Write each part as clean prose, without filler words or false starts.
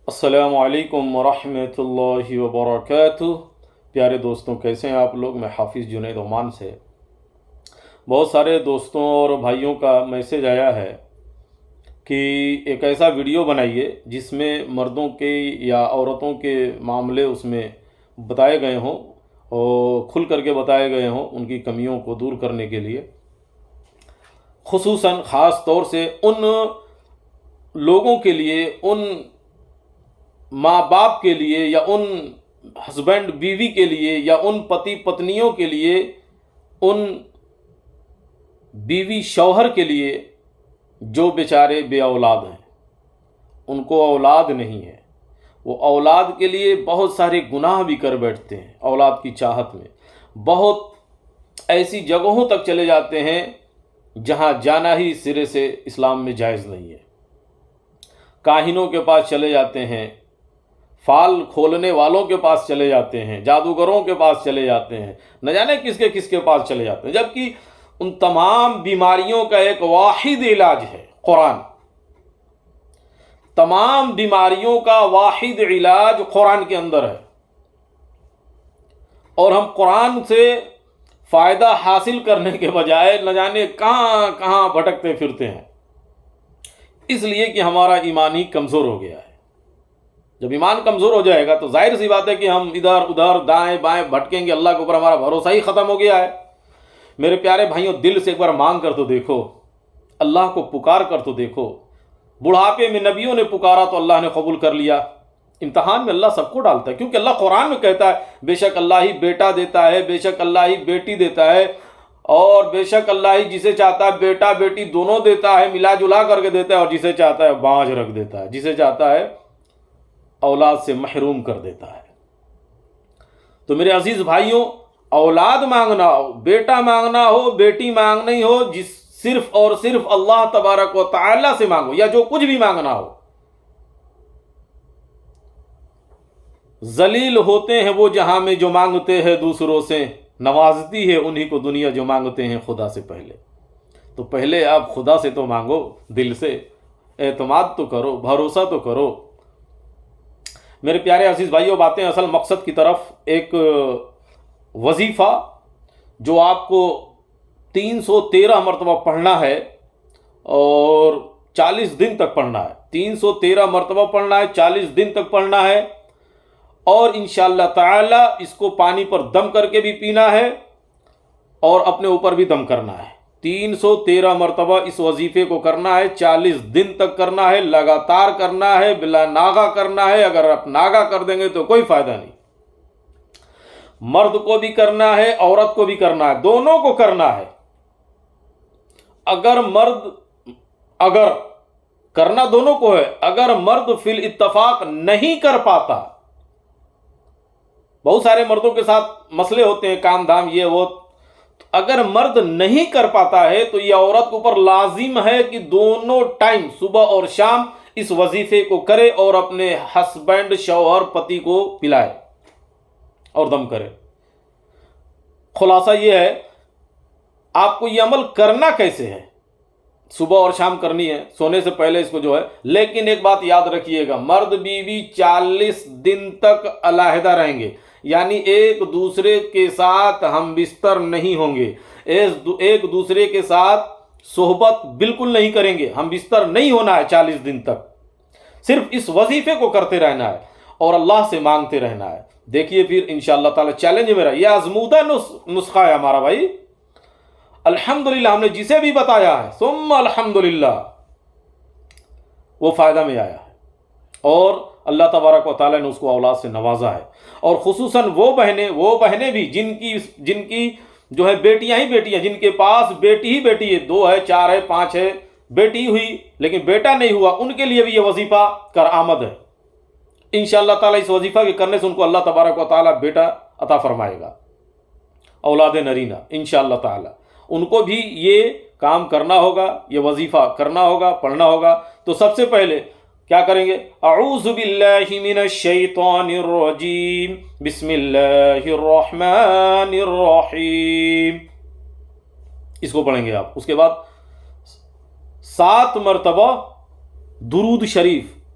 السلام علیکم ورحمۃ اللہ وبرکاتہ۔ پیارے دوستوں، کیسے ہیں آپ لوگ؟ میں حافظ جنید عمان سے۔ بہت سارے دوستوں اور بھائیوں کا میسیج آیا ہے کہ ایک ایسا ویڈیو بنائیے جس میں مردوں کے یا عورتوں کے معاملے اس میں بتائے گئے ہوں اور کھل کر کے بتائے گئے ہوں، ان کی کمیوں کو دور کرنے کے لیے، خصوصاً خاص طور سے ان لوگوں کے لیے، ان ماں باپ کے لیے یا ان ہسبینڈ بیوی کے لیے یا ان پتی پتنیوں کے لیے، ان بیوی شوہر کے لیے جو بیچارے بے اولاد ہیں، ان کو اولاد نہیں ہے، وہ اولاد کے لیے بہت سارے گناہ بھی کر بیٹھتے ہیں، اولاد کی چاہت میں بہت ایسی جگہوں تک چلے جاتے ہیں جہاں جانا ہی سرے سے اسلام میں جائز نہیں ہے۔ کاہنوں کے پاس چلے جاتے ہیں، فال کھولنے والوں کے پاس چلے جاتے ہیں، جادوگروں کے پاس چلے جاتے ہیں، نہ جانے کس کے پاس چلے جاتے ہیں، جبکہ ان تمام بیماریوں کا ایک واحد علاج ہے قرآن۔ تمام بیماریوں کا واحد علاج قرآن کے اندر ہے، اور ہم قرآن سے فائدہ حاصل کرنے کے بجائے نہ جانے کہاں کہاں بھٹکتے پھرتے ہیں، اس لیے کہ ہمارا ایمان ہی کمزور ہو گیا ہے۔ جب ایمان کمزور ہو جائے گا تو ظاہر سی بات ہے کہ ہم ادھر ادھر دائیں بائیں بھٹکیں گے، اللہ کے اوپر ہمارا بھروسہ ہی ختم ہو گیا ہے۔ میرے پیارے بھائیوں، دل سے ایک بار مانگ کر تو دیکھو، اللہ کو پکار کر تو دیکھو۔ بڑھاپے میں نبیوں نے پکارا تو اللہ نے قبول کر لیا۔ امتحان میں اللہ سب کو ڈالتا ہے، کیونکہ اللہ قرآن میں کہتا ہے بے شک اللہ ہی بیٹا دیتا ہے، بے شک اللہ ہی بیٹی دیتا ہے، اور بے شک اللہ ہی جسے چاہتا ہے بیٹا بیٹی دونوں دیتا ہے، ملا جلا کر کے دیتا ہے، اور جسے چاہتا ہے بانجھ رکھ دیتا ہے، جسے چاہتا ہے اولاد سے محروم کر دیتا ہے۔ تو میرے عزیز بھائیوں، اولاد مانگنا ہو، بیٹا مانگنا ہو، بیٹی مانگنی ہو، صرف اور صرف اللہ تبارک و تعالی سے مانگو، یا جو کچھ بھی مانگنا ہو۔ ذلیل ہوتے ہیں وہ جہاں میں جو مانگتے ہیں دوسروں سے، نوازتی ہے انہی کو دنیا جو مانگتے ہیں خدا سے پہلے۔ تو پہلے آپ خدا سے تو مانگو، دل سے اعتماد تو کرو، بھروسہ تو کرو۔ میرے پیارے عزیز بھائیوں، باتیں اصل مقصد کی طرف۔ ایک وظیفہ جو آپ کو 313 مرتبہ پڑھنا ہے اور 40 دن تک پڑھنا ہے، 313 مرتبہ پڑھنا ہے، 40 دن تک پڑھنا ہے، اور انشاءاللہ تعالی اس کو پانی پر دم کر کے بھی پینا ہے اور اپنے اوپر بھی دم کرنا ہے۔ 313 مرتبہ اس وظیفے کو کرنا ہے، 40 دن تک کرنا ہے، لگاتار کرنا ہے، بلا ناغہ کرنا ہے۔ اگر آپ ناغہ کر دیں گے تو کوئی فائدہ نہیں۔ مرد کو بھی کرنا ہے، عورت کو بھی کرنا ہے، دونوں کو کرنا ہے۔ اگر کرنا دونوں کو ہے، اگر مرد فی الاتفاق نہیں کر پاتا، بہت سارے مردوں کے ساتھ مسئلے ہوتے ہیں، کام دھام یہ وہ، اگر مرد نہیں کر پاتا ہے تو یہ عورت کے اوپر لازم ہے کہ دونوں ٹائم صبح اور شام اس وظیفے کو کرے اور اپنے ہسبینڈ شوہر پتی کو پلائے اور دم کرے۔ خلاصہ یہ ہے، آپ کو یہ عمل کرنا کیسے ہے؟ صبح اور شام کرنی ہے، سونے سے پہلے اس کو جو ہے۔ لیکن ایک بات یاد رکھیے گا، مرد بیوی 40 دن تک علیحدہ رہیں گے، یعنی ایک دوسرے کے ساتھ ہم بستر نہیں ہوں گے، ایک دوسرے کے ساتھ صحبت بالکل نہیں کریں گے، ہم بستر نہیں ہونا ہے 40 دن تک۔ صرف اس وظیفے کو کرتے رہنا ہے اور اللہ سے مانگتے رہنا ہے۔ دیکھیے پھر انشاءاللہ تعالی چیلنج میرا، یہ آزمودہ نسخہ ہے ہمارا بھائی۔ الحمدللہ ہم نے جسے بھی بتایا ہے، ثم الحمدللہ، وہ فائدہ میں آیا ہے، اور اللہ تبارک و تعالیٰ نے اس کو اولاد سے نوازا ہے۔ اور خصوصاً وہ بہنیں بھی جن کی جو ہے بیٹیاں ہی بیٹیاں، جن کے پاس بیٹی ہی بیٹی ہے، 2 ہے، 4 ہے، 5 ہے، بیٹی ہوئی لیکن بیٹا نہیں ہوا، ان کے لیے بھی یہ وظیفہ کارآمد ہے۔ انشاءاللہ تعالیٰ اس وظیفہ کے کرنے سے ان کو اللہ تبارک و تعالیٰ بیٹا عطا فرمائے گا، اولاد نرینہ انشاءاللہ تعالیٰ۔ ان کو بھی یہ کام کرنا ہوگا، یہ وظیفہ کرنا ہوگا، پڑھنا ہوگا۔ تو سب سے پہلے کیا کریں گے؟ اعوذ باللہ من الشیطان الرجیم، بسم اللہ الرحمن الرحیم، اس کو پڑھیں گے آپ۔ اس کے بعد 7 مرتبہ درود شریف،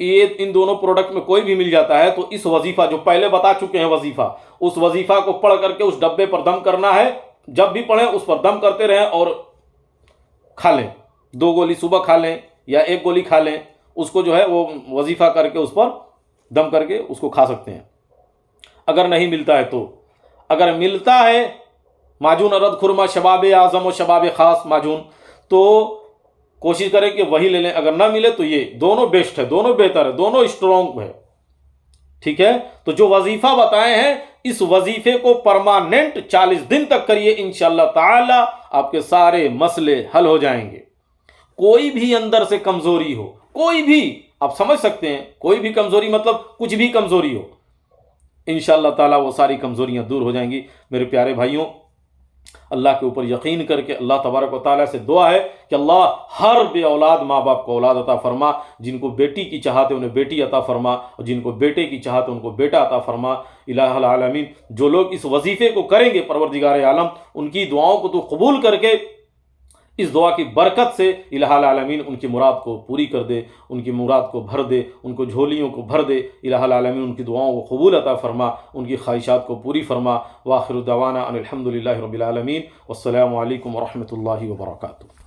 یہ ان دونوں پروڈکٹ میں کوئی بھی مل جاتا ہے تو اس وظیفہ جو پہلے بتا چکے ہیں وظیفہ، اس وظیفہ کو پڑھ کر کے اس ڈبے پر دم کرنا ہے، جب بھی پڑھیں اس پر دم کرتے رہیں اور کھا لیں، 2 گولی صبح کھا لیں یا 1 گولی کھا لیں، اس کو جو ہے وہ وظیفہ کر کے اس پر دم کر کے اس کو کھا سکتے ہیں اگر نہیں ملتا ہے تو۔ اگر ملتا ہے معجون ارد خرما شباب اعظم و شباب خاص معجون تو کوشش کریں کہ وہی لے لیں، اگر نہ ملے تو یہ دونوں بیسٹ ہے، دونوں بہتر ہے، دونوں اسٹرانگ ہے، ٹھیک ہے۔ تو جو وظیفہ بتائے ہیں اس وظیفے کو پرماننٹ 40 دن تک کریے، انشاءاللہ تعالی آپ کے سارے مسئلے حل ہو جائیں گے۔ کوئی بھی اندر سے کمزوری ہو، کوئی بھی، آپ سمجھ سکتے ہیں کوئی بھی کمزوری مطلب کچھ بھی کمزوری ہو، انشاءاللہ تعالی وہ ساری کمزوریاں دور ہو جائیں گی۔ میرے پیارے بھائیوں، اللہ کے اوپر یقین کر کے اللہ تبارک و تعالیٰ سے دعا ہے کہ اللہ ہر بے اولاد ماں باپ کو اولاد عطا فرما، جن کو بیٹی کی چاہت ہے انہیں بیٹی عطا فرما، اور جن کو بیٹے کی چاہت ہے ان کو بیٹا عطا فرما۔ الہ العالمین، جو لوگ اس وظیفے کو کریں گے پروردگار عالم ان کی دعاؤں کو تو قبول کر کے اس دعا کی برکت سے الہ العالمین ان کی مراد کو پوری کر دے، ان کی مراد کو بھر دے، ان کو جھولیوں کو بھر دے۔ الہ العالمین ان کی دعاؤں کو قبول عطا فرما، ان کی خواہشات کو پوری فرما۔ وآخر دعوانا ان الحمد للہ رب العالمین، والسلام علیکم ورحمۃ اللہ وبرکاتہ۔